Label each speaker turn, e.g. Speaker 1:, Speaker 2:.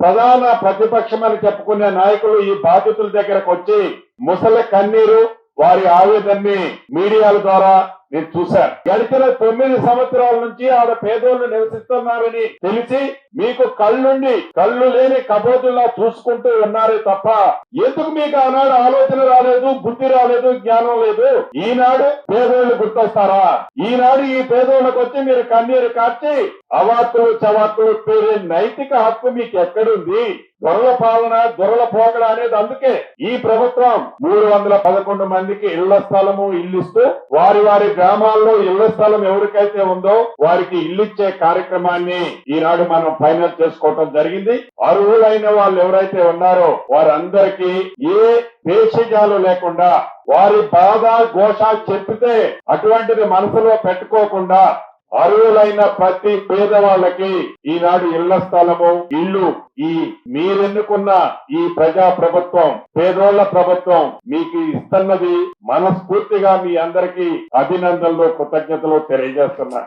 Speaker 1: ప్రధాన ప్రతిపక్షం అని చెప్పుకునే నాయకులు ఈ బాధితుల దగ్గరకు వచ్చి ముసలి కన్నీరు వారి ఆవేదనని మీడియాల ద్వారా నేను చూశాను. గడిచిన 9 సంవత్సరాల నుంచి ఆడ పేదోళ్లు నివసిస్తున్నారని తెలిసి మీకు కళ్ళు లేని కబోతుల్లా చూసుకుంటూ ఉన్నారే తప్ప ఎందుకు మీకు ఆనాడు ఆలోచన రాలేదు, బుద్ధి రాలేదు, జ్ఞానం లేదు? ఈనాడు పేదోళ్లు గుర్తొస్తారా? ఈనాడు ఈ పేదోళ్లకు వచ్చి మీరు కన్నీరు కార్చి అవాక్కులు చవాక్కులు పేరే నైతిక హక్కు మీకు ఎక్కడుంది? దొరల పాలన, దొరల పోకడ అనేది అందుకే ఈ ప్రభుత్వం 311 మందికి ఇళ్ల స్థలము ఇల్లిస్తూ వారి గ్రామాల్లో ఇళ్ల స్థలం ఎవరికైతే ఉందో వారికి ఇల్లిచ్చే కార్యక్రమాన్ని ఈనాడు మనం ఫైనల్ చేసుకోవటం జరిగింది. అర్హులైన వాళ్ళు ఎవరైతే ఉన్నారో వారందరికీ ఏ భేషజాలు లేకుండా వారి బాధ ఘోష చెప్పితే అటువంటిది మనసులో పెట్టుకోకుండా అర్హులైన ప్రతి పేదవాళ్ళకి ఈనాడు ఇళ్ల స్థలము, ఇల్లు ఈ మీరెన్నుకున్న ఈ ప్రజా ప్రభుత్వం, పేదోళ్ల ప్రభుత్వం మీకు ఇస్తున్నది మనస్ఫూర్తిగా మీ అందరికీ అభినందనలు, కృతజ్ఞతలు తెలియజేస్తున్నా.